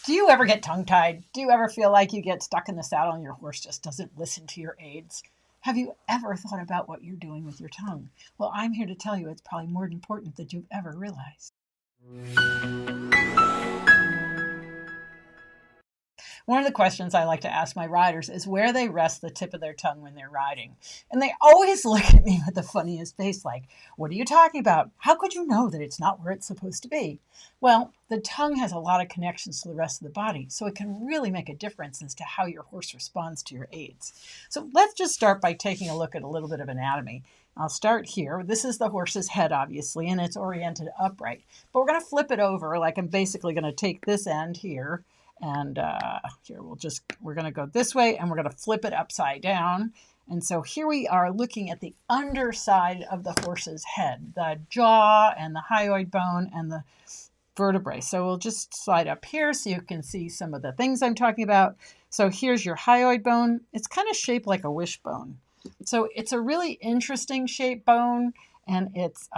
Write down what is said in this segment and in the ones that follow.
Do you ever get tongue-tied? Do you ever feel like you get stuck in the saddle and your horse just doesn't listen to your aids? Have you ever thought about what you're doing with your tongue? Well, I'm here to tell you it's probably more important than you've ever realized. One of the questions I like to ask my riders is where they rest the tip of their tongue when they're riding. And they always look at me with the funniest face like, what are you talking about? How could you know that it's not where it's supposed to be? Well, the tongue has a lot of connections to the rest of the body, so it can really make a difference as to how your horse responds to your aids. So let's just start by taking a look at a little bit of anatomy. I'll start here. This is the horse's head, obviously, and it's oriented upright. But we're going to flip it over, like I'm basically going to take this end here. And here we're going to go this way and we're going to flip it upside down. And so here we are looking at the underside of the horse's head, the jaw and the hyoid bone and the vertebrae. So we'll just slide up here so you can see some of the things I'm talking about. So here's your hyoid bone. It's kind of shaped like a wishbone. So it's a really interesting shaped bone. And it's,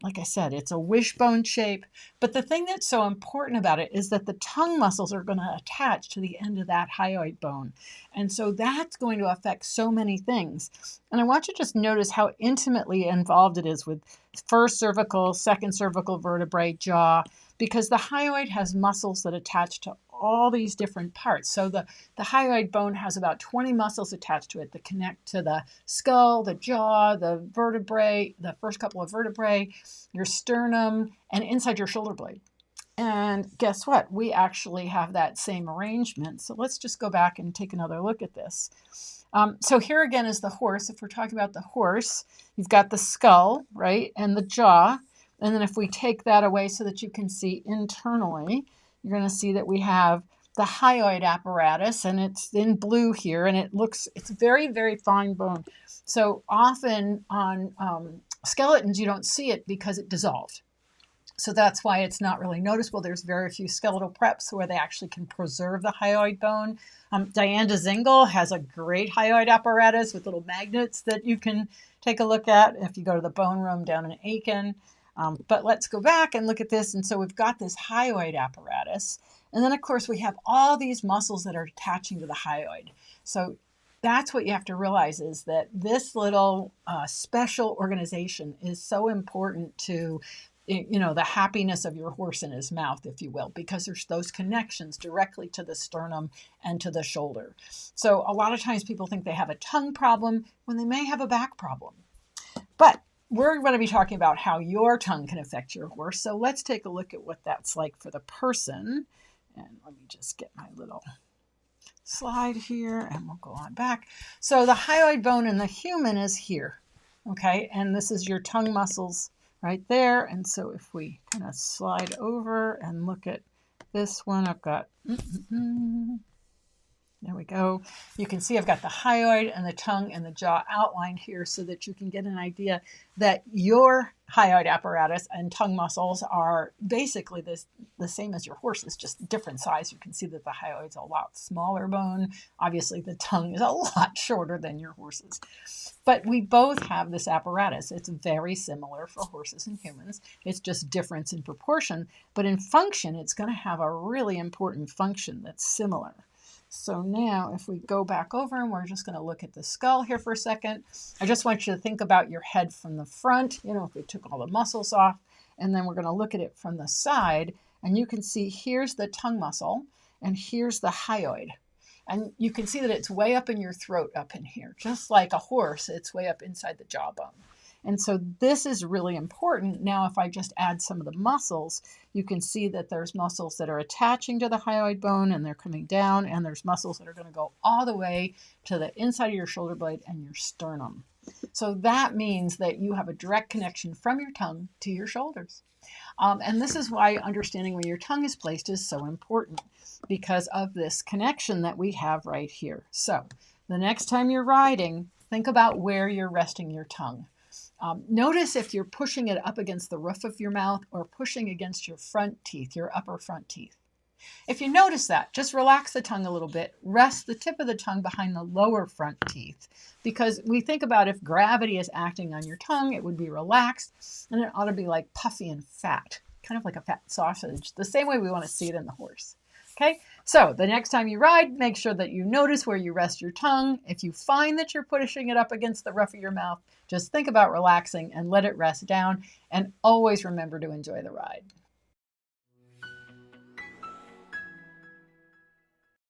like I said, it's a wishbone shape. But the thing that's so important about it is that the tongue muscles are going to attach to the end of that hyoid bone. And so that's going to affect so many things. And I want you to just notice how intimately involved it is with first cervical, second cervical vertebrae, jaw, because the hyoid has muscles that attach to all these different parts. So the hyoid bone has about 20 muscles attached to it that connect to the skull, the jaw, the vertebrae, the first couple of vertebrae, your sternum, and inside your shoulder blade. And guess what? We actually have that same arrangement. So let's just go back and take another look at this. So here again is the horse. If we're talking about the horse, you've got the skull, right, and the jaw. And then if we take that away so that you can see internally, you're going to see that we have the hyoid apparatus, and it's in blue here, and it's very, very fine bone. So often on skeletons, you don't see it because it dissolved. So that's why it's not really noticeable. There's very few skeletal preps where they actually can preserve the hyoid bone. Diane DeZingle has a great hyoid apparatus with little magnets that you can take a look at if you go to the bone room down in Aiken. But let's go back and look at this. And so we've got this hyoid apparatus. And then, of course, we have all these muscles that are attaching to the hyoid. So that's what you have to realize is that this little special organization is so important to, the happiness of your horse in his mouth, if you will, because there's those connections directly to the sternum and to the shoulder. So a lot of times people think they have a tongue problem when they may have a back problem. But we're going to be talking about how your tongue can affect your horse. So let's take a look at what that's like for the person. And let me just get my little slide here and we'll go on back. So the hyoid bone in the human is here. Okay. And this is your tongue muscles right there. And so if we kind of slide over and look at this one, I've got, there we go. You can see I've got the hyoid and the tongue and the jaw outlined here so that you can get an idea that your hyoid apparatus and tongue muscles are basically the same as your horse's, just different size. You can see that the hyoid's a lot smaller bone. Obviously, the tongue is a lot shorter than your horse's. But we both have this apparatus. It's very similar for horses and humans. It's just difference in proportion. But in function, it's going to have a really important function that's similar. So now if we go back over and we're just going to look at the skull here for a second, I just want you to think about your head from the front, if we took all the muscles off, and then we're going to look at it from the side, and you can see here's the tongue muscle and here's the hyoid. And you can see that it's way up in your throat up in here, just like a horse, it's way up inside the jawbone. And so this is really important. Now, if I just add some of the muscles, you can see that there's muscles that are attaching to the hyoid bone and they're coming down, and there's muscles that are going to go all the way to the inside of your shoulder blade and your sternum. So that means that you have a direct connection from your tongue to your shoulders. And this is why understanding where your tongue is placed is so important, because of this connection that we have right here. So the next time you're riding, think about where you're resting your tongue. Notice if you're pushing it up against the roof of your mouth or pushing against your front teeth, your upper front teeth. If you notice that, just relax the tongue a little bit, rest the tip of the tongue behind the lower front teeth, because we think about if gravity is acting on your tongue, it would be relaxed, and it ought to be like puffy and fat, kind of like a fat sausage, the same way we want to see it in the horse. Okay, so the next time you ride, make sure that you notice where you rest your tongue. If you find that you're pushing it up against the roof of your mouth, just think about relaxing and let it rest down. And always remember to enjoy the ride.